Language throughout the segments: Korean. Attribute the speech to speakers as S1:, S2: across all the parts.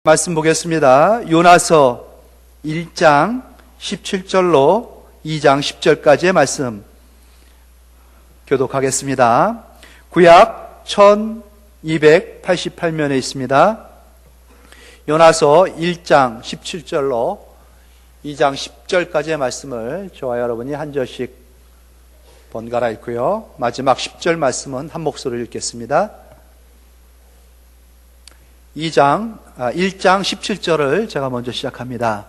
S1: 말씀 보겠습니다. 요나서 1장 17절로 2장 10절까지의 말씀 교독하겠습니다. 구약 1288면에 있습니다. 요나서 1장 17절로 2장 10절까지의 말씀을 저와 여러분이 한 절씩 번갈아 읽고요. 마지막 10절 말씀은 한 목소리로 읽겠습니다. 1장 17절을 제가 먼저 시작합니다.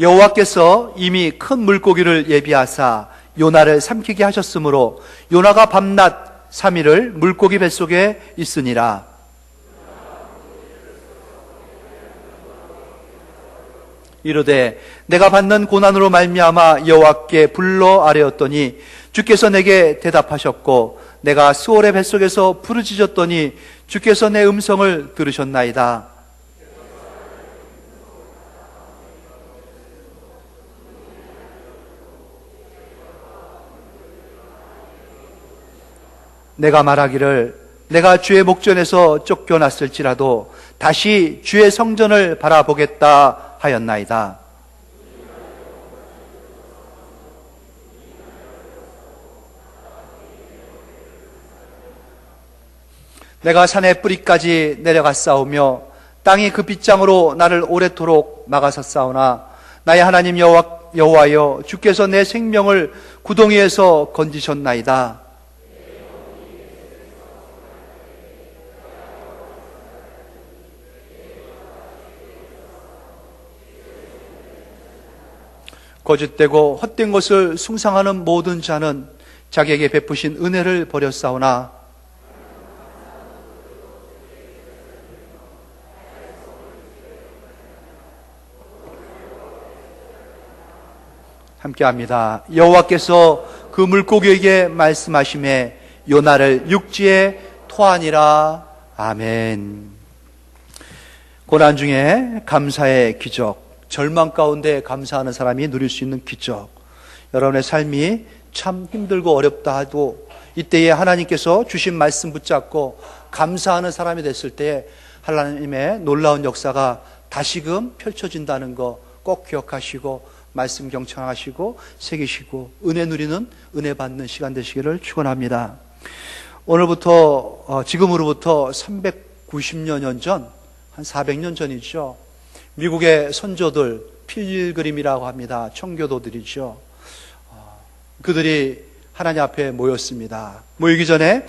S1: 여호와께서 이미 큰 물고기를 예비하사 요나를 삼키게 하셨으므로 요나가 밤낮 3일을 물고기 뱃속에 있으니라. 이르되 내가 받는 고난으로 말미암아 여호와께 불러 아뢰었더니 주께서 내게 대답하셨고 내가 스올의 뱃속에서 부르짖었더니 주께서 내 음성을 들으셨나이다. 내가 말하기를 내가 주의 목전에서 쫓겨났을지라도 다시 주의 성전을 바라보겠다 하였나이다. 내가 산의 뿌리까지 내려갔사오며 땅이 그 빗장으로 나를 오래도록 막아섰사오나 나의 하나님 여호와여 주께서 내 생명을 구덩이에서 건지셨나이다. 거짓되고 헛된 것을 숭상하는 모든 자는 자기에게 베푸신 은혜를 버렸사오나 함께합니다. 여호와께서 그 물고기에게 말씀하시매 요나를 육지에 토하니라. 아멘. 고난 중에 감사의 기적, 절망 가운데 감사하는 사람이 누릴 수 있는 기적. 여러분의 삶이 참 힘들고 어렵다 해도 이때에 하나님께서 주신 말씀 붙잡고 감사하는 사람이 됐을 때 하나님의 놀라운 역사가 다시금 펼쳐진다는 거 꼭 기억하시고 말씀 경청하시고 새기시고 은혜 누리는, 은혜 받는 시간 되시기를 축원합니다. 오늘부터 지금으로부터 390여 전, 한 400년 전이죠. 미국의 선조들, 필그림이라고 합니다. 청교도들이죠. 그들이 하나님 앞에 모였습니다. 모이기 전에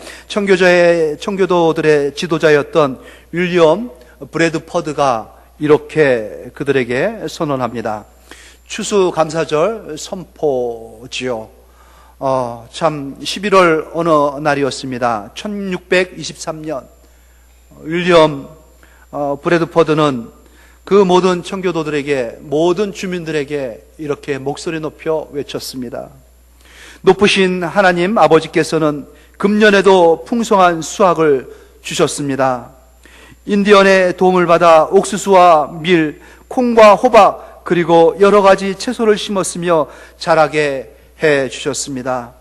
S1: 청교도들의 지도자였던 윌리엄 브래드퍼드가 이렇게 그들에게 선언합니다. 추수감사절 선포지요. 참 11월 어느 날이었습니다. 1623년 윌리엄 브래드퍼드는 그 모든 청교도들에게, 모든 주민들에게 이렇게 목소리 높여 외쳤습니다. 높으신 하나님 아버지께서는 금년에도 풍성한 수확을 주셨습니다. 인디언의 도움을 받아 옥수수와 밀, 콩과 호박 그리고 여러 가지 채소를 심었으며 자라게 해 주셨습니다.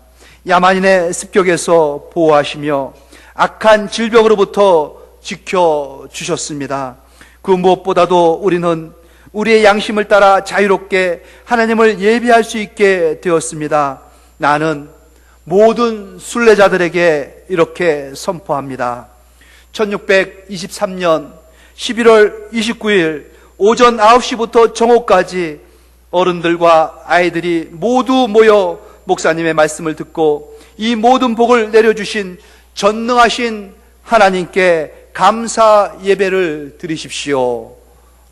S1: 야만인의 습격에서 보호하시며 악한 질병으로부터 지켜 주셨습니다. 그 무엇보다도 우리는 우리의 양심을 따라 자유롭게 하나님을 예배할 수 있게 되었습니다. 나는 모든 순례자들에게 이렇게 선포합니다. 1623년 11월 29일 오전 9시부터 정오까지 어른들과 아이들이 모두 모여 목사님의 말씀을 듣고 이 모든 복을 내려주신 전능하신 하나님께 감사 예배를 드리십시오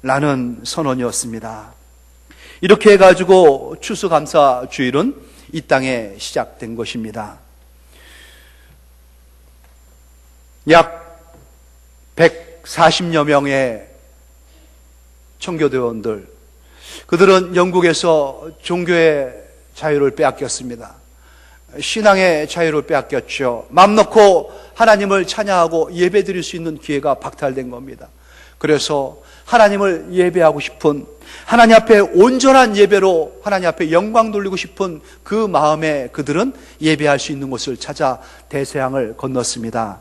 S1: 라는 선언이었습니다. 이렇게 해가지고 추수감사 주일은 이 땅에 시작된 것입니다. 약 140여 명의 청교도원들, 그들은 영국에서 종교의 자유를 빼앗겼습니다. 신앙의 자유를 빼앗겼죠. 맘 놓고 하나님을 찬양하고 예배드릴 수 있는 기회가 박탈된 겁니다. 그래서 하나님을 예배하고 싶은, 하나님 앞에 온전한 예배로 하나님 앞에 영광 돌리고 싶은 그 마음에 그들은 예배할 수 있는 곳을 찾아 대서양을 건넜습니다.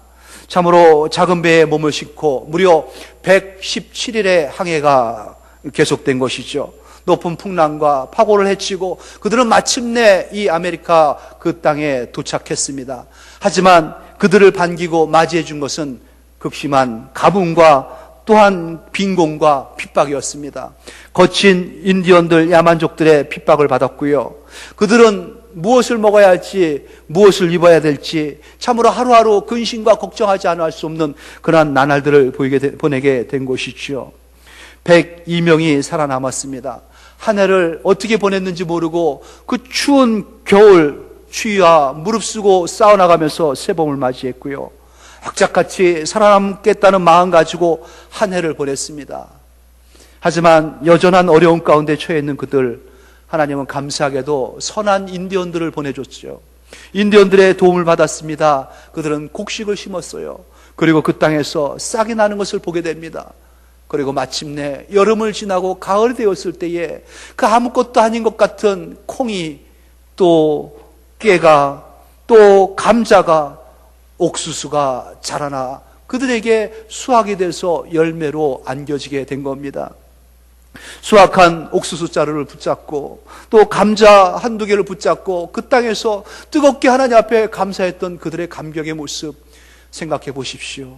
S1: 참으로 작은 배에 몸을 싣고 무려 117일의 항해가 계속된 것이죠. 높은 풍랑과 파고를 헤치고 그들은 마침내 이 아메리카 그 땅에 도착했습니다. 하지만 그들을 반기고 맞이해 준 것은 극심한 가뭄과 또한 빈곤과 핍박이었습니다. 거친 인디언들, 야만족들의 핍박을 받았고요. 그들은 무엇을 먹어야 할지, 무엇을 입어야 될지 참으로 하루하루 근심과 걱정하지 않을 수 없는 그러한 나날들을 보내게 된 것이죠. 102명이 살아남았습니다. 한 해를 어떻게 보냈는지 모르고 그 추운 겨울 추위와 무릅쓰고 싸워나가면서 새봄을 맞이했고요. 악착같이 살아남겠다는 마음 가지고 한 해를 보냈습니다. 하지만 여전한 어려움 가운데 처해 있는 그들, 하나님은 감사하게도 선한 인디언들을 보내줬죠. 인디언들의 도움을 받았습니다. 그들은 곡식을 심었어요. 그리고 그 땅에서 싹이 나는 것을 보게 됩니다. 그리고 마침내 여름을 지나고 가을이 되었을 때에 그 아무것도 아닌 것 같은 콩이 또 깨가 또 감자가 옥수수가 자라나 그들에게 수확이 돼서 열매로 안겨지게 된 겁니다. 수확한 옥수수 자루를 붙잡고 또 감자 한두 개를 붙잡고 그 땅에서 뜨겁게 하나님 앞에 감사했던 그들의 감격의 모습 생각해 보십시오.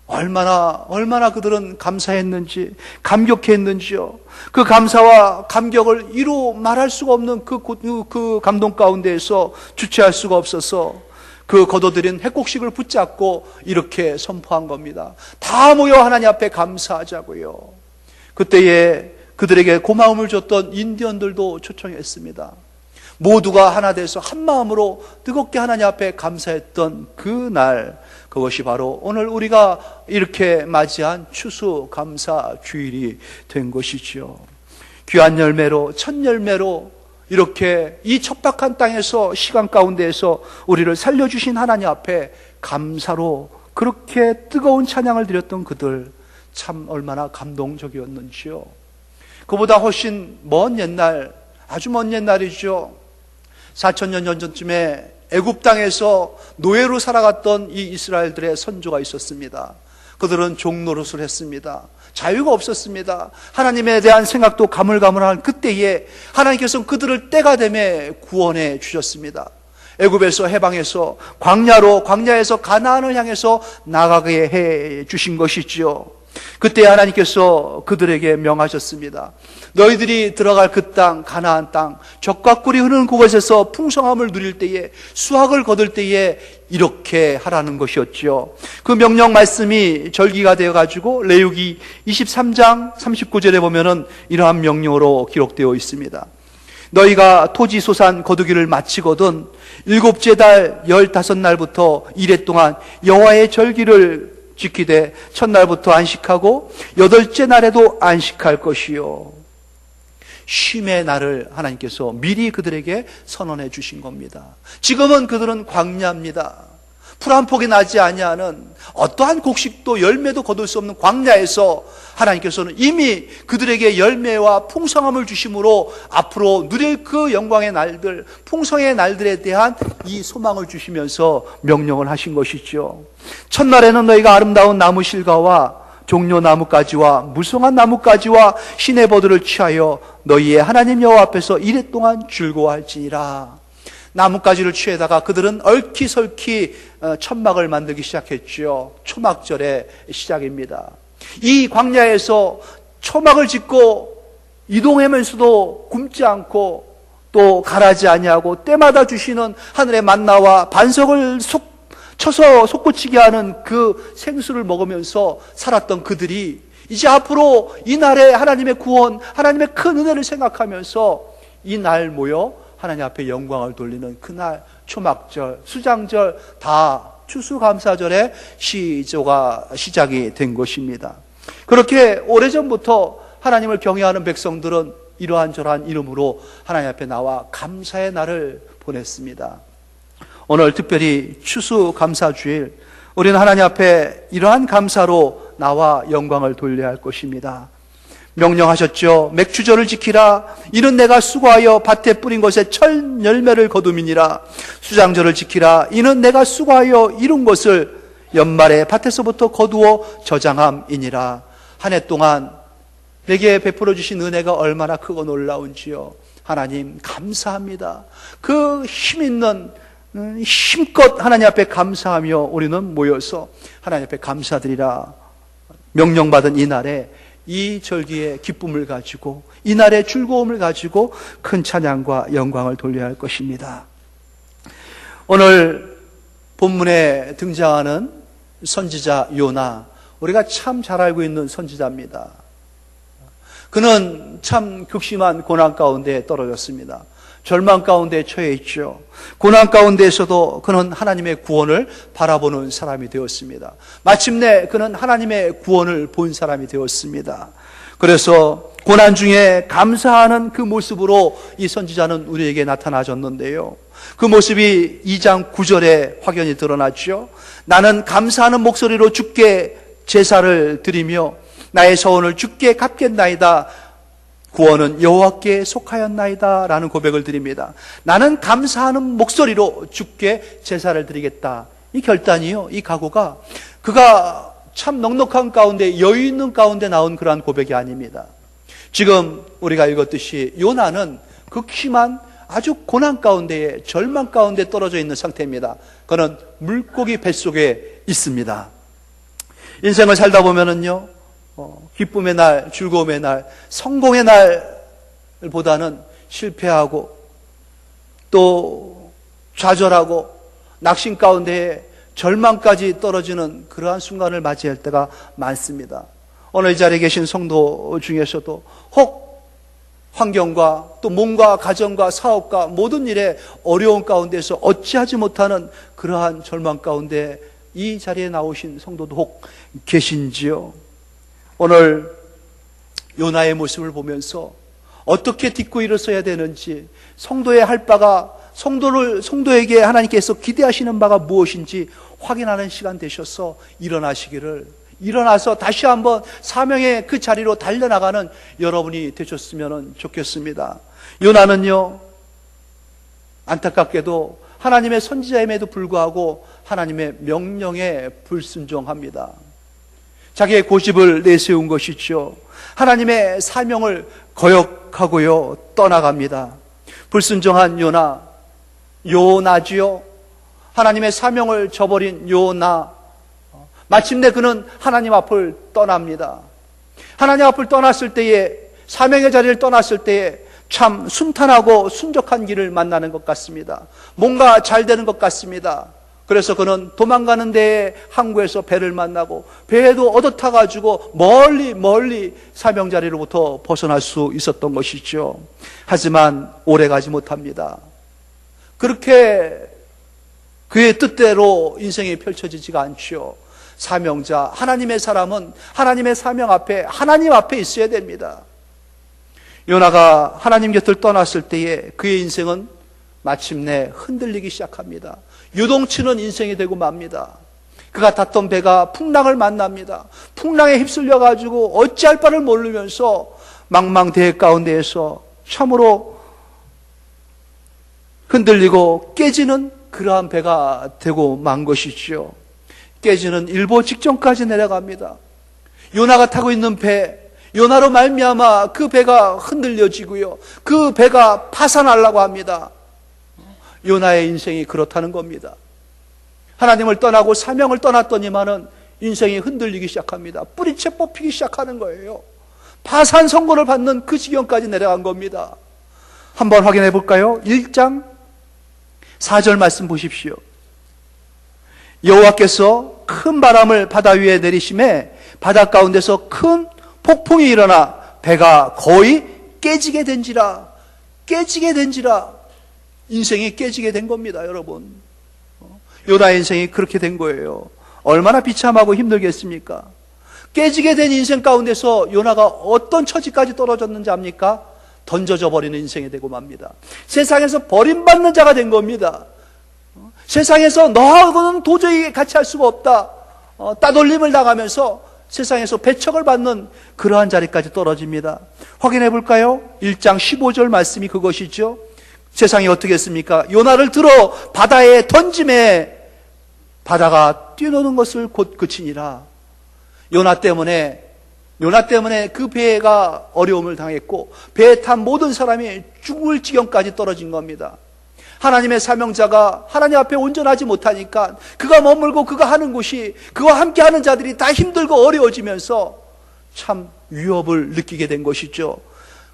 S1: 얼마나 그들은 감사했는지, 감격했는지요. 그 감사와 감격을 이루 말할 수가 없는 그 감동 가운데에서 주체할 수가 없어서 그 거둬들인 핵곡식을 붙잡고 이렇게 선포한 겁니다. 다 모여 하나님 앞에 감사하자고요. 그때에 그들에게 고마움을 줬던 인디언들도 초청했습니다. 모두가 하나 돼서 한 마음으로 뜨겁게 하나님 앞에 감사했던 그 날, 그것이 바로 오늘 우리가 이렇게 맞이한 추수감사 주일이 된 것이죠. 귀한 열매로, 첫 열매로 이렇게 이 척박한 땅에서 시간 가운데에서 우리를 살려주신 하나님 앞에 감사로 그렇게 뜨거운 찬양을 드렸던 그들, 참 얼마나 감동적이었는지요. 그보다 훨씬 먼 옛날, 아주 먼 옛날이죠. 4,000년 전쯤에 애굽 땅에서 노예로 살아갔던 이 이스라엘들의 선조가 있었습니다. 그들은 종노릇을 했습니다. 자유가 없었습니다. 하나님에 대한 생각도 가물가물한 그때에 하나님께서는 그들을 때가 되매 구원해 주셨습니다. 애굽에서 해방해서 광야에서 가나안을 향해서 나가게 해 주신 것이지요. 그때 하나님께서 그들에게 명하셨습니다. 너희들이 들어갈 그 땅, 가나안 땅, 젖과 꿀이 흐르는 그곳에서 풍성함을 누릴 때에, 수확을 거둘 때에 이렇게 하라는 것이었죠. 그 명령 말씀이 절기가 되어가지고 레위기 23장 39절에 보면은 이러한 명령으로 기록되어 있습니다. 너희가 토지 소산 거두기를 마치거든 7째 달 15날부터 이래 동안 여호와의 절기를 지키되 첫날부터 안식하고 8째 날에도 안식할 것이요. 쉼의 날을 하나님께서 미리 그들에게 선언해 주신 겁니다. 지금은 그들은 광야입니다. 풀 한 폭이 나지 아니하는 어떠한 곡식도 열매도 거둘 수 없는 광야에서 하나님께서는 이미 그들에게 열매와 풍성함을 주심으로 앞으로 누릴 그 영광의 날들, 풍성의 날들에 대한 이 소망을 주시면서 명령을 하신 것이죠. 첫날에는 너희가 아름다운 나무 실과와 종려 나뭇가지와 무성한 나뭇가지와 시내버들을 취하여 너희의 하나님 여호와 앞에서 이래 동안 즐거워할지니라. 나뭇가지를 취해다가 그들은 얼키설키 천막을 만들기 시작했죠. 초막절의 시작입니다. 이 광야에서 초막을 짓고 이동하면서도 굶지 않고 또 가라지 아니하고 때마다 주시는 하늘의 만나와 반석을 쳐서 솟구치게 하는 그 생수를 먹으면서 살았던 그들이 이제 앞으로 이 날에 하나님의 구원, 하나님의 큰 은혜를 생각하면서 이 날 모여 하나님 앞에 영광을 돌리는 그날 초막절, 수장절 다 추수감사절의 시작이 된 것입니다. 그렇게 오래전부터 하나님을 경외하는 백성들은 이러한 저러한 이름으로 하나님 앞에 나와 감사의 날을 보냈습니다. 오늘 특별히 추수감사주일, 우리는 하나님 앞에 이러한 감사로 나와 영광을 돌려야 할 것입니다. 명령하셨죠. 맥추절을 지키라. 이는 내가 수고하여 밭에 뿌린 것에 첫 열매를 거둠이니라. 수장절을 지키라. 이는 내가 수고하여 이룬 것을 연말에 밭에서부터 거두어 저장함이니라. 한 해 동안 내게 베풀어 주신 은혜가 얼마나 크고 놀라운지요. 하나님 감사합니다. 그 힘있는 힘껏 하나님 앞에 감사하며 우리는 모여서 하나님 앞에 감사드리라. 명령받은 이 날에 이 절기의 기쁨을 가지고 이 날의 즐거움을 가지고 큰 찬양과 영광을 돌려야 할 것입니다. 오늘 본문에 등장하는 선지자 요나, 우리가 참 잘 알고 있는 선지자입니다. 그는 참 극심한 고난 가운데 떨어졌습니다. 절망 가운데 처해 있죠. 고난 가운데에서도 그는 하나님의 구원을 바라보는 사람이 되었습니다. 마침내 그는 하나님의 구원을 본 사람이 되었습니다. 그래서 고난 중에 감사하는 그 모습으로 이 선지자는 우리에게 나타나졌는데요. 그 모습이 2장 9절에 확연히 드러났죠. 나는 감사하는 목소리로 주께 제사를 드리며 나의 서원을 주께 갚겠나이다. 구원은 여호와께 속하였나이다 라는 고백을 드립니다. 나는 감사하는 목소리로 주께 제사를 드리겠다. 이 결단이요, 이 각오가 그가 참 넉넉한 가운데 여유 있는 가운데 나온 그러한 고백이 아닙니다. 지금 우리가 읽었듯이 요나는 극심한 아주 고난 가운데에 절망 가운데 떨어져 있는 상태입니다. 그는 물고기 뱃속에 있습니다. 인생을 살다 보면은요, 기쁨의 날, 즐거움의 날, 성공의 날보다는 실패하고 또 좌절하고 낙심 가운데에 절망까지 떨어지는 그러한 순간을 맞이할 때가 많습니다. 오늘 이 자리에 계신 성도 중에서도 혹 환경과 또 몸과 가정과 사업과 모든 일에 어려운 가운데서 어찌하지 못하는 그러한 절망 가운데 이 자리에 나오신 성도도 혹 계신지요? 오늘 요나의 모습을 보면서 어떻게 딛고 일어서야 되는지, 성도의 할 바가, 성도에게 하나님께서 기대하시는 바가 무엇인지 확인하는 시간 되셔서 일어나서 다시 한번 사명의 그 자리로 달려나가는 여러분이 되셨으면 좋겠습니다. 요나는요, 안타깝게도 하나님의 선지자임에도 불구하고 하나님의 명령에 불순종합니다. 자기의 고집을 내세운 것이죠. 하나님의 사명을 거역하고요, 떠나갑니다. 불순종한 요나지요. 하나님의 사명을 저버린 요나. 마침내 그는 하나님 앞을 떠납니다. 하나님 앞을 떠났을 때에, 사명의 자리를 떠났을 때에 참 순탄하고 순적한 길을 만나는 것 같습니다. 뭔가 잘 되는 것 같습니다. 그래서 그는 도망가는 데에 항구에서 배를 만나고 배에도 얻어타가지고 멀리 사명 자리로부터 벗어날 수 있었던 것이죠. 하지만 오래가지 못합니다. 그렇게 그의 뜻대로 인생이 펼쳐지지가 않죠. 사명자, 하나님의 사람은 하나님의 사명 앞에, 하나님 앞에 있어야 됩니다. 요나가 하나님 곁을 떠났을 때에 그의 인생은 마침내 흔들리기 시작합니다. 요동치는 인생이 되고 맙니다. 그가 탔던 배가 풍랑을 만납니다. 풍랑에 휩쓸려가지고 어찌할 바를 모르면서 망망대해 가운데에서 참으로 흔들리고 깨지는 그러한 배가 되고 만 것이죠. 깨지는 일보 직전까지 내려갑니다. 요나가 타고 있는 배, 요나로 말미암아 그 배가 흔들려지고요, 그 배가 파산하려고 합니다. 요나의 인생이 그렇다는 겁니다. 하나님을 떠나고 사명을 떠났더니만은 인생이 흔들리기 시작합니다. 뿌리채 뽑히기 시작하는 거예요. 파산 선고를 받는 그 지경까지 내려간 겁니다. 한번 확인해 볼까요? 1장 4절 말씀 보십시오. 여호와께서 큰 바람을 바다 위에 내리심에 바다 가운데서 큰 폭풍이 일어나 배가 거의 깨지게 된지라. 인생이 깨지게 된 겁니다, 여러분. 요나의 인생이 그렇게 된 거예요. 얼마나 비참하고 힘들겠습니까? 깨지게 된 인생 가운데서 요나가 어떤 처지까지 떨어졌는지 압니까? 던져져 버리는 인생이 되고 맙니다. 세상에서 버림받는 자가 된 겁니다. 세상에서 너하고는 도저히 같이 할 수가 없다, 따돌림을 당하면서 세상에서 배척을 받는 그러한 자리까지 떨어집니다. 확인해 볼까요? 1장 15절 말씀이 그것이죠. 세상이 어떻게 했습니까? 요나를 들어 바다에 던짐에 바다가 뛰노는 것을 곧 그치니라. 요나 때문에 그 배가 어려움을 당했고 배에 탄 모든 사람이 죽을 지경까지 떨어진 겁니다. 하나님의 사명자가 하나님 앞에 온전하지 못하니까 그가 머물고 그가 하는 곳이 그와 함께하는 자들이 다 힘들고 어려워지면서 참 위협을 느끼게 된 것이죠.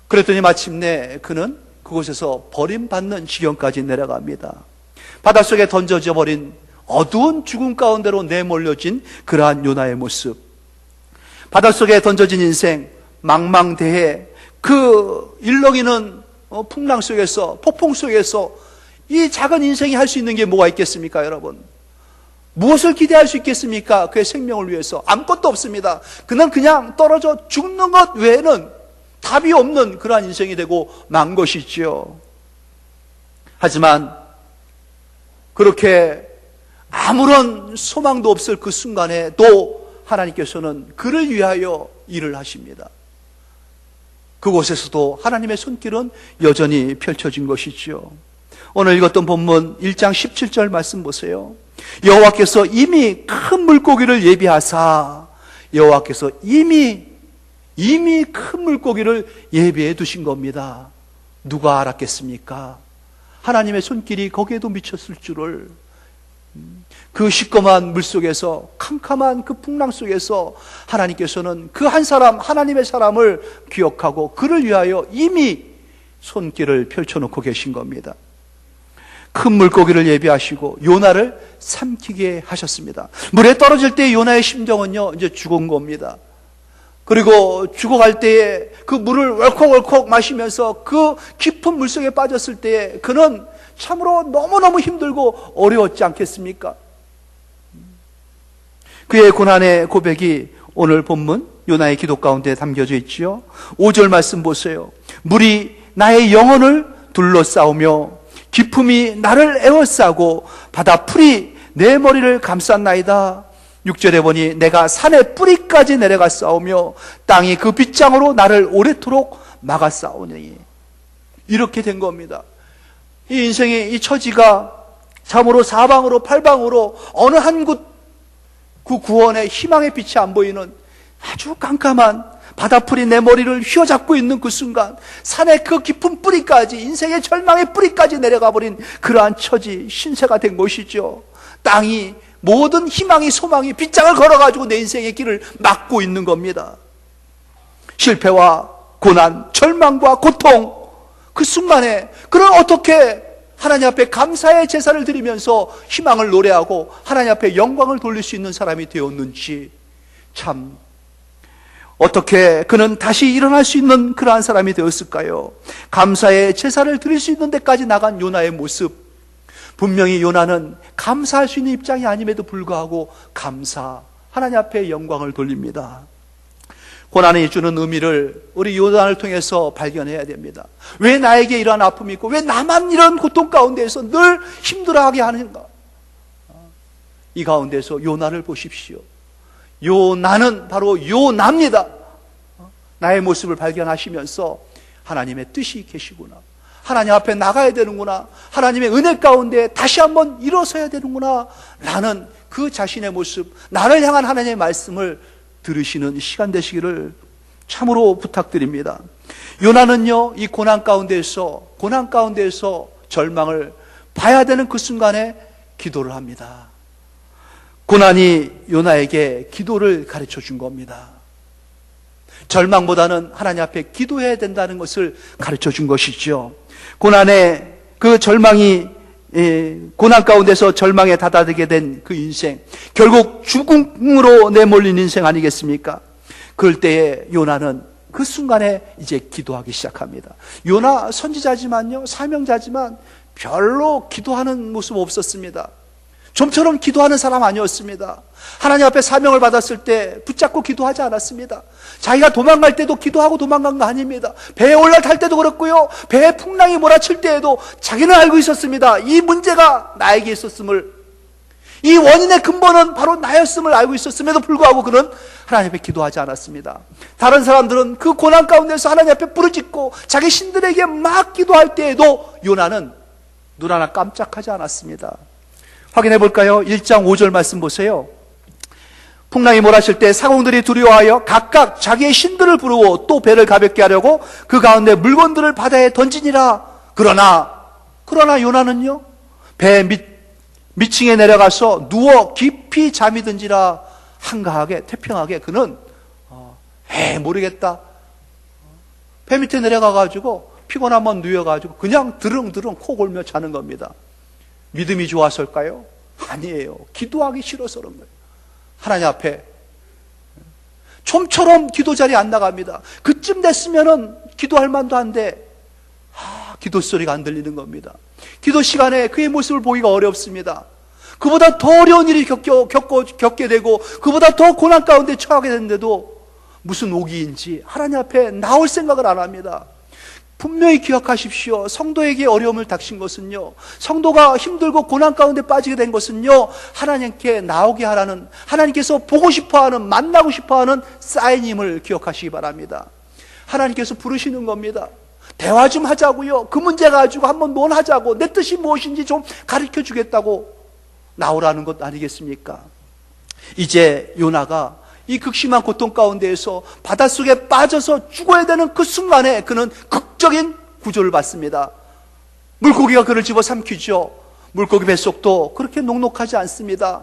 S1: 그랬더니 마침내 그는 그곳에서 버림받는 지경까지 내려갑니다. 바닷속에 던져져 버린 어두운 죽음 가운데로 내몰려진 그러한 요나의 모습, 바닷속에 던져진 인생, 망망대해 그 일렁이는 풍랑 속에서, 폭풍 속에서 이 작은 인생이 할 수 있는 게 뭐가 있겠습니까, 여러분? 무엇을 기대할 수 있겠습니까? 그의 생명을 위해서 아무것도 없습니다. 그는 그냥 떨어져 죽는 것 외에는 답이 없는 그러한 인생이 되고 만 것이지요. 하지만 그렇게 아무런 소망도 없을 그 순간에 또 하나님께서는 그를 위하여 일을 하십니다. 그곳에서도 하나님의 손길은 여전히 펼쳐진 것이죠. 오늘 읽었던 본문 1장 17절 말씀 보세요. 여호와께서 이미 큰 물고기를 예비하사, 여호와께서 이미 큰 물고기를 예비해 두신 겁니다. 누가 알았겠습니까? 하나님의 손길이 거기에도 미쳤을 줄을. 그 시꺼먼 물속에서, 캄캄한 그 풍랑 속에서 하나님께서는 그 한 사람, 하나님의 사람을 기억하고 그를 위하여 이미 손길을 펼쳐놓고 계신 겁니다. 큰 물고기를 예비하시고 요나를 삼키게 하셨습니다. 물에 떨어질 때 요나의 심정은요, 이제 죽은 겁니다. 그리고 죽어갈 때에 그 물을 월컥월컥 마시면서 그 깊은 물속에 빠졌을 때에 그는 참으로 너무너무 힘들고 어려웠지 않겠습니까? 그의 고난의 고백이 오늘 본문 요나의 기도 가운데 담겨져 있지요. 5절 말씀 보세요. 물이 나의 영혼을 둘러싸우며 기품이 나를 에워싸고 바다 풀이 내 머리를 감쌌나이다. 6절에 보니 내가 산의 뿌리까지 내려가 싸우며 땅이 그 빗장으로 나를 오래도록 막아 싸우니. 이렇게 된 겁니다. 이 인생의 이 처지가 참으로 사방으로 팔방으로 어느 한 곳 그 구원의 희망의 빛이 안 보이는 아주 깜깜한 바다풀이 내 머리를 휘어잡고 있는 그 순간, 산의 그 깊은 뿌리까지, 인생의 절망의 뿌리까지 내려가 버린 그러한 처지, 신세가 된 것이죠. 땅이, 모든 희망이, 소망이 빗장을 걸어가지고 내 인생의 길을 막고 있는 겁니다. 실패와 고난, 절망과 고통, 그 순간에 그는 어떻게 하나님 앞에 감사의 제사를 드리면서 희망을 노래하고 하나님 앞에 영광을 돌릴 수 있는 사람이 되었는지, 참 어떻게 그는 다시 일어날 수 있는 그러한 사람이 되었을까요? 감사의 제사를 드릴 수 있는 데까지 나간 요나의 모습, 분명히 요나는 감사할 수 있는 입장이 아님에도 불구하고 하나님 앞에 영광을 돌립니다. 고난이 주는 의미를 우리 요나를 통해서 발견해야 됩니다. 왜 나에게 이러한 아픔이 있고 왜 나만 이런 고통 가운데에서 늘 힘들어하게 하는가? 이 가운데서 요나를 보십시오. 요나는 바로 요나입니다. 나의 모습을 발견하시면서 하나님의 뜻이 계시구나, 하나님 앞에 나가야 되는구나, 하나님의 은혜 가운데 다시 한번 일어서야 되는구나 라는 그 자신의 모습, 나를 향한 하나님의 말씀을 들으시는 시간 되시기를 참으로 부탁드립니다. 요나는요, 이 고난 가운데에서 절망을 봐야 되는 그 순간에 기도를 합니다. 고난이 요나에게 기도를 가르쳐 준 겁니다. 절망보다는 하나님 앞에 기도해야 된다는 것을 가르쳐 준 것이죠. 고난의 그 절망이, 고난 가운데서 절망에 다다르게 된 그 인생, 결국 죽음으로 내몰린 인생 아니겠습니까? 그럴 때에 요나는 그 순간에 이제 기도하기 시작합니다. 요나 선지자지만요, 사명자지만 별로 기도하는 모습 없었습니다. 좀처럼 기도하는 사람 아니었습니다. 하나님 앞에 사명을 받았을 때 붙잡고 기도하지 않았습니다. 자기가 도망갈 때도 기도하고 도망간 거 아닙니다. 배에 올라탈 때도 그렇고요, 배에 풍랑이 몰아칠 때에도 자기는 알고 있었습니다. 이 문제가 나에게 있었음을, 이 원인의 근본은 바로 나였음을 알고 있었음에도 불구하고 그는 하나님 앞에 기도하지 않았습니다. 다른 사람들은 그 고난 가운데서 하나님 앞에 부르짖고 자기 신들에게 막 기도할 때에도 요나는 눈 하나 깜짝하지 않았습니다. 확인해 볼까요? 1장 5절 말씀 보세요. 풍랑이 몰아칠 때 사공들이 두려워하여 각각 자기의 신들을 부르고 또 배를 가볍게 하려고 그 가운데 물건들을 바다에 던지니라. 그러나 요나는요, 배 밑층에 내려가서 누워 깊이 잠이 든지라. 한가하게 태평하게 그는 모르겠다, 배 밑에 내려가가지고 피곤하면 누워가지고 그냥 드릉드릉 코 골며 자는 겁니다. 믿음이 좋았을까요? 아니에요. 기도하기 싫어서 그런 거예요. 하나님 앞에 좀처럼 기도 자리에 안 나갑니다. 그쯤 됐으면은 기도할 만도 한데 기도 소리가 안 들리는 겁니다. 기도 시간에 그의 모습을 보기가 어렵습니다. 그보다 더 어려운 일이 겪게 되고 그보다 더 고난 가운데 처하게 됐는데도 무슨 오기인지 하나님 앞에 나올 생각을 안 합니다. 분명히 기억하십시오. 성도에게 어려움을 닥친 것은요, 성도가 힘들고 고난 가운데 빠지게 된 것은요, 하나님께 나오게 하라는, 하나님께서 보고 싶어하는, 만나고 싶어하는 사인임을 기억하시기 바랍니다. 하나님께서 부르시는 겁니다. 대화 좀 하자고요. 그 문제 가지고 한번 논하자고, 내 뜻이 무엇인지 좀 가르쳐 주겠다고 나오라는 것 아니겠습니까? 이제 요나가 이 극심한 고통 가운데에서 바닷속에 빠져서 죽어야 되는 그 순간에 그는 극적인 구조를 받습니다. 물고기가 그를 집어삼키죠. 물고기 뱃속도 그렇게 녹록하지 않습니다.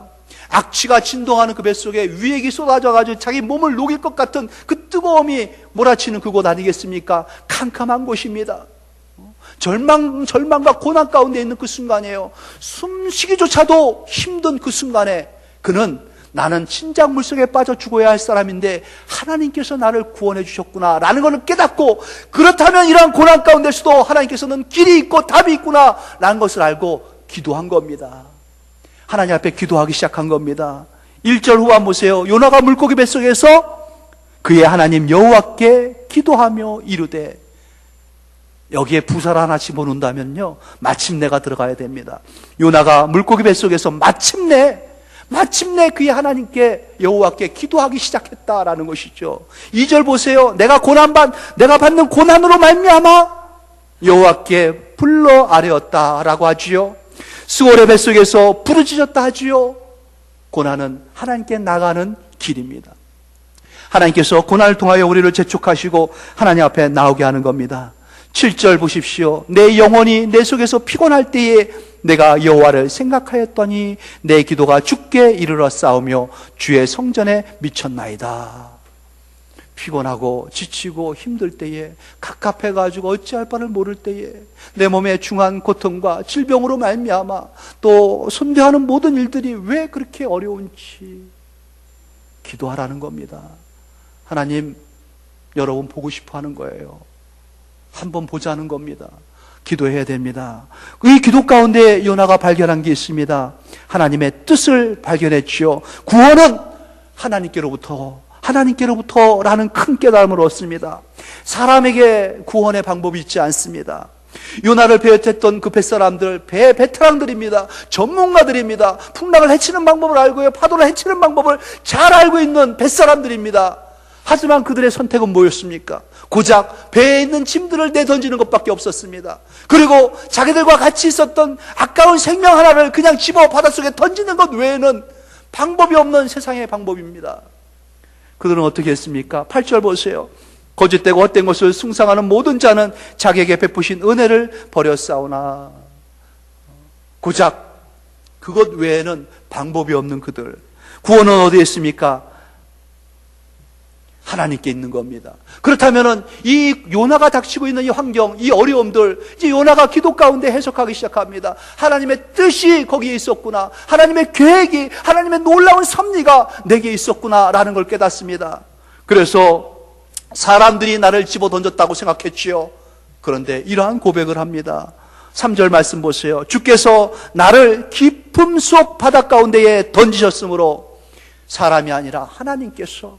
S1: 악취가 진동하는 그 뱃속에 위액이 쏟아져가지고 자기 몸을 녹일 것 같은 그 뜨거움이 몰아치는 그곳 아니겠습니까? 캄캄한 곳입니다. 절망과 고난 가운데 있는 그 순간이에요. 숨쉬기조차도 힘든 그 순간에 그는 나는 진작 물속에 빠져 죽어야 할 사람인데 하나님께서 나를 구원해 주셨구나 라는 것을 깨닫고, 그렇다면 이러한 고난 가운데서도 하나님께서는 길이 있고 답이 있구나 라는 것을 알고 기도한 겁니다. 하나님 앞에 기도하기 시작한 겁니다. 1절 후반 보세요. 요나가 물고기 뱃속에서 그의 하나님 여호와께 기도하며 이르되, 여기에 부사를 하나 집어넣는다면요, 마침내가 들어가야 됩니다. 요나가 물고기 뱃속에서 마침내 그의 하나님께 여호와께 기도하기 시작했다라는 것이죠. 2절 보세요. 내가 받는 고난으로 말미암아 여호와께 불러 아뢰었다라고 하지요. 스올의 뱃속에서 부르짖었다 하지요. 고난은 하나님께 나가는 길입니다. 하나님께서 고난을 통하여 우리를 재촉하시고 하나님 앞에 나오게 하는 겁니다. 7절 보십시오. 내 영혼이 내 속에서 피곤할 때에 내가 여호와를 생각하였더니 내 기도가 주께 이르러 싸우며 주의 성전에 미쳤나이다. 피곤하고 지치고 힘들 때에, 갑갑해가지고 어찌할 바를 모를 때에, 내 몸에 중한 고통과 질병으로 말미암아 또 손대하는 모든 일들이 왜 그렇게 어려운지 기도하라는 겁니다. 하나님, 여러분 보고 싶어 하는 거예요. 한번 보자는 겁니다. 기도해야 됩니다. 이 기도 가운데 요나가 발견한 게 있습니다. 하나님의 뜻을 발견했지요. 구원은 하나님께로부터라는 큰 깨달음을 얻습니다. 사람에게 구원의 방법이 있지 않습니다. 요나를 배웠던 그 뱃사람들, 베테랑들입니다. 전문가들입니다. 풍랑을 해치는 방법을 알고요, 파도를 해치는 방법을 잘 알고 있는 뱃사람들입니다. 하지만 그들의 선택은 뭐였습니까? 고작 배에 있는 짐들을 내던지는 것밖에 없었습니다. 그리고 자기들과 같이 있었던 아까운 생명 하나를 그냥 집어 바닷속에 던지는 것 외에는 방법이 없는 세상의 방법입니다. 그들은 어떻게 했습니까? 8절 보세요. 거짓되고 헛된 것을 숭상하는 모든 자는 자기에게 베푸신 은혜를 버렸사오나. 고작 그것 외에는 방법이 없는 그들. 구원은 어디에 있습니까? 하나님께 있는 겁니다. 그렇다면은 이 요나가 닥치고 있는 이 환경, 이 어려움들, 이제 요나가 기도 가운데 해석하기 시작합니다. 하나님의 뜻이 거기에 있었구나, 하나님의 계획이, 하나님의 놀라운 섭리가 내게 있었구나라는 걸 깨닫습니다. 그래서 사람들이 나를 집어 던졌다고 생각했지요. 그런데 이러한 고백을 합니다. 3절 말씀 보세요. 주께서 나를 깊음 속 바다 가운데에 던지셨으므로 사람이 아니라 하나님께서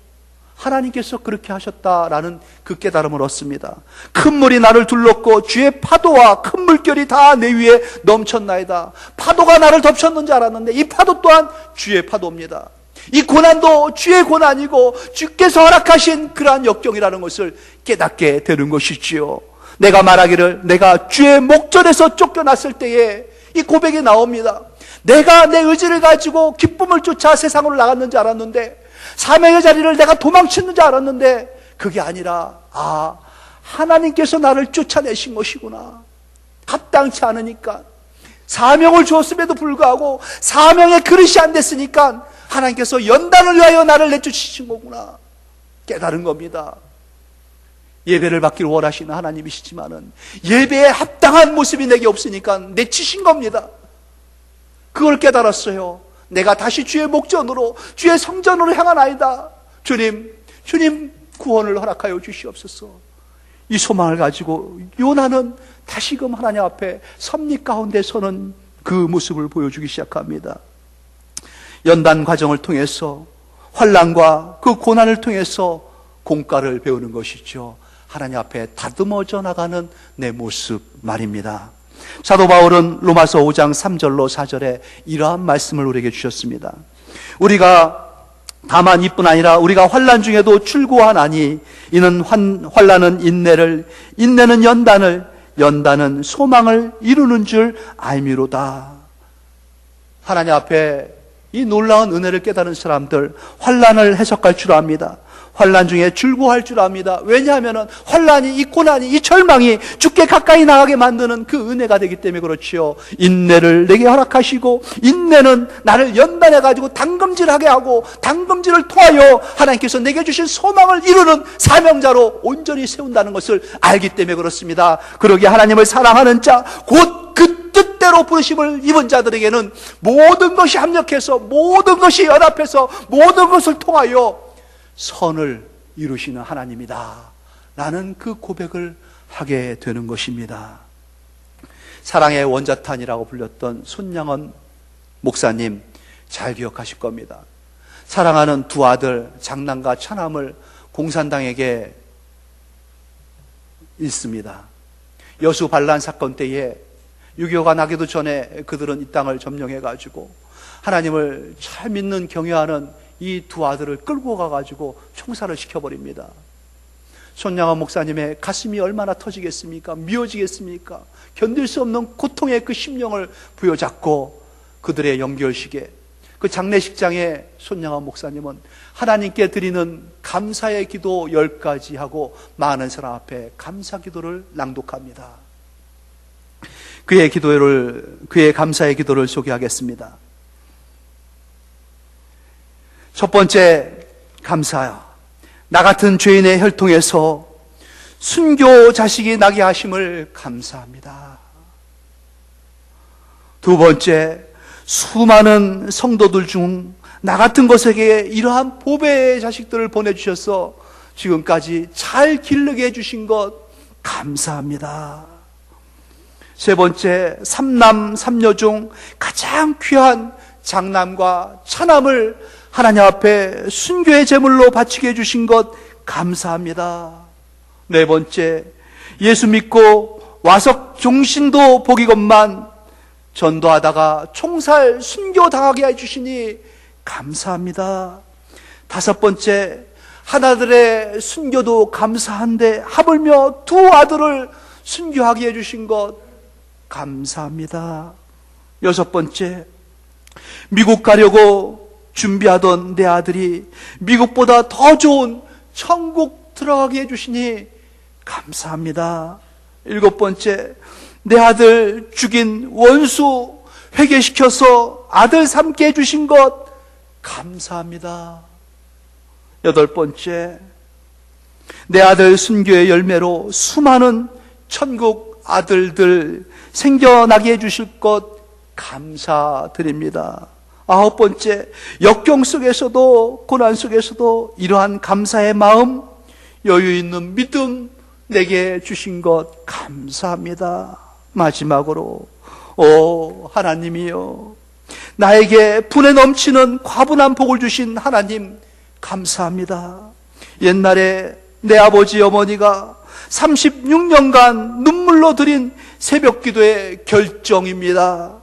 S1: 그렇게 하셨다라는 그 깨달음을 얻습니다. 큰 물이 나를 둘렀고 주의 파도와 큰 물결이 다 내 위에 넘쳤나이다. 파도가 나를 덮쳤는 줄 알았는데 이 파도 또한 주의 파도입니다. 이 고난도 주의 고난이고 주께서 허락하신 그러한 역경이라는 것을 깨닫게 되는 것이지요. 내가 말하기를 내가 주의 목전에서 쫓겨났을 때에 이 고백이 나옵니다. 내가 내 의지를 가지고 기쁨을 쫓아 세상으로 나갔는 줄 알았는데, 사명의 자리를 내가 도망치는 줄 알았는데, 그게 아니라 하나님께서 나를 쫓아내신 것이구나. 합당치 않으니까, 사명을 주었음에도 불구하고 사명의 그릇이 안 됐으니까 하나님께서 연단을 위하여 나를 내쫓으신 거구나 깨달은 겁니다. 예배를 받기를 원하시는 하나님이시지만은 예배에 합당한 모습이 내게 없으니까 내치신 겁니다. 그걸 깨달았어요. 내가 다시 주의 목전으로, 주의 성전으로 향하나이다. 주님 구원을 허락하여 주시옵소서. 이 소망을 가지고 요나는 다시금 하나님 앞에 섭리 가운데 서는 그 모습을 보여주기 시작합니다. 연단 과정을 통해서, 환난과 그 고난을 통해서 공과를 배우는 것이죠. 하나님 앞에 다듬어져 나가는 내 모습 말입니다. 사도 바울은 로마서 5장 3절로 4절에 이러한 말씀을 우리에게 주셨습니다. 우리가 다만 이뿐 아니라 우리가 환난 중에도 출구하나니 이는 환난은 인내를, 인내는 연단을, 연단은 소망을 이루는 줄 알미로다. 하나님 앞에 이 놀라운 은혜를 깨달은 사람들, 환난을 해석할 줄 압니다. 환난 중에 줄구할 줄 압니다. 왜냐하면 환난이, 이 고난이, 이 절망이 죽게 가까이 나가게 만드는 그 은혜가 되기 때문에 그렇지요. 인내를 내게 허락하시고, 인내는 나를 연단해가지고 당금질하게 하고, 당금질을 통하여 하나님께서 내게 주신 소망을 이루는 사명자로 온전히 세운다는 것을 알기 때문에 그렇습니다. 그러기에 하나님을 사랑하는 자, 곧 그 뜻대로 부르심을 입은 자들에게는 모든 것이 합력해서, 모든 것이 연합해서, 모든 것을 통하여 선을 이루시는 하나님이다 라는 그 고백을 하게 되는 것입니다. 사랑의 원자탄이라고 불렸던 손양원 목사님 잘 기억하실 겁니다. 사랑하는 두 아들 장남과 차남을 공산당에게 잃습니다. 여수 반란 사건 때에 6.25가 나기도 전에 그들은 이 땅을 점령해가지고 하나님을 잘 믿는 경외하는 이 두 아들을 끌고 가가지고 총살을 시켜버립니다. 손양원 목사님의 가슴이 얼마나 터지겠습니까? 미어지겠습니까? 견딜 수 없는 고통의 그 심령을 부여잡고 그들의 영결식에, 그 장례식장에 손양원 목사님은 하나님께 드리는 감사의 기도 10가지 하고 많은 사람 앞에 감사 기도를 낭독합니다. 그의 감사의 기도를 소개하겠습니다. 첫 번째 감사야. 나 같은 죄인의 혈통에서 순교 자식이 나게 하심을 감사합니다. 두 번째, 수많은 성도들 중 나 같은 것에게 이러한 보배의 자식들을 보내주셔서 지금까지 잘 기르게 해주신 것 감사합니다. 세 번째, 삼남 삼녀 중 가장 귀한 장남과 차남을 하나님 앞에 순교의 제물로 바치게 해주신 것 감사합니다. 네 번째, 예수 믿고 와서 종신도 복이건만 전도하다가 총살 순교당하게 해주시니 감사합니다. 다섯 번째, 하나들의 순교도 감사한데 하물며 두 아들을 순교하게 해주신 것 감사합니다. 여섯 번째, 미국 가려고 준비하던 내 아들이 미국보다 더 좋은 천국 들어가게 해주시니 감사합니다. 일곱 번째, 내 아들 죽인 원수 회개시켜서 아들 삼게 해주신 것 감사합니다. 여덟 번째, 내 아들 순교의 열매로 수많은 천국 아들들 생겨나게 해주실 것 감사드립니다. 아홉 번째, 역경 속에서도 고난 속에서도 이러한 감사의 마음, 여유 있는 믿음 내게 주신 것 감사합니다. 마지막으로 하나님이여, 나에게 분에 넘치는 과분한 복을 주신 하나님 감사합니다. 옛날에 내 아버지 어머니가 36년간 눈물로 드린 새벽 기도의 결정입니다.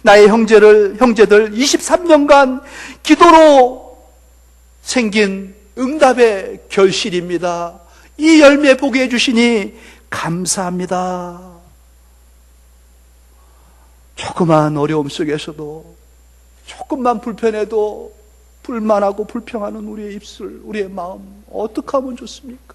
S1: 나의 형제들 23년간 기도로 생긴 응답의 결실입니다. 이 열매 보게 해주시니 감사합니다. 조그만 어려움 속에서도, 조금만 불편해도 불만하고 불평하는 우리의 입술, 우리의 마음 어떻게 하면 좋습니까?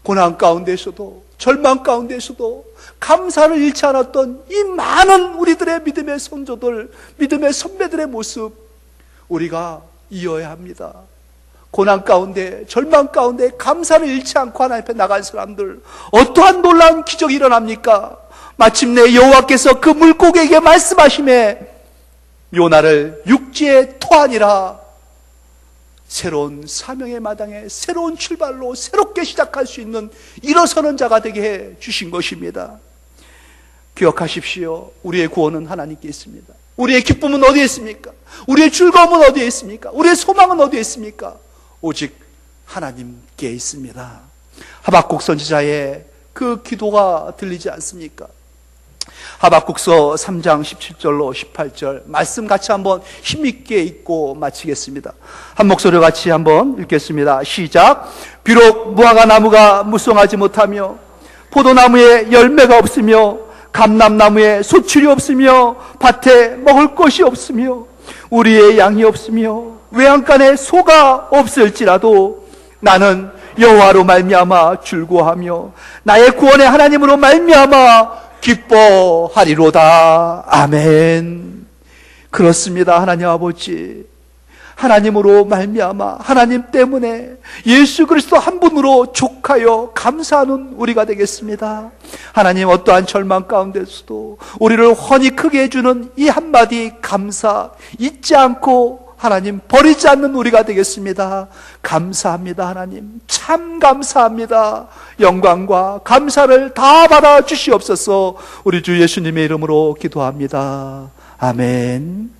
S1: 고난 가운데서도, 절망 가운데서도 감사를 잃지 않았던 이 많은 우리들의 믿음의 성도들, 믿음의 선배들의 모습 우리가 이어야 합니다. 고난 가운데, 절망 가운데 감사를 잃지 않고 하나님 앞에 나간 사람들, 어떠한 놀라운 기적이 일어납니까? 마침내 여호와께서 그 물고기에게 말씀하시매 요나를 육지에 토하니라. 새로운 사명의 마당에 새로운 출발로 새롭게 시작할 수 있는 일어서는 자가 되게 해 주신 것입니다. 기억하십시오. 우리의 구원은 하나님께 있습니다. 우리의 기쁨은 어디에 있습니까? 우리의 즐거움은 어디에 있습니까? 우리의 소망은 어디에 있습니까? 오직 하나님께 있습니다. 하박국 선지자의 그 기도가 들리지 않습니까? 하박국서 3장 17절로 18절 말씀 같이 한번 힘있게 읽고 마치겠습니다. 한 목소리로 같이 한번 읽겠습니다. 시작. 비록 무화과 나무가 무성하지 못하며 포도나무에 열매가 없으며 감람나무에 소출이 없으며 밭에 먹을 것이 없으며 우리의 양이 없으며 외양간에 소가 없을지라도 나는 여호와로 말미암아 즐거워하며 나의 구원의 하나님으로 말미암아 기뻐하리로다. 아멘. 그렇습니다. 하나님 아버지, 하나님으로 말미암아 하나님 때문에 예수 그리스도 한 분으로 족하여 감사하는 우리가 되겠습니다. 하나님, 어떠한 절망 가운데서도 우리를 환히 크게 해주는 이 한마디 감사 잊지 않고 하나님 버리지 않는 우리가 되겠습니다. 감사합니다. 하나님 참 감사합니다. 영광과 감사를 다 받아 주시옵소서. 우리 주 예수님의 이름으로 기도합니다. 아멘.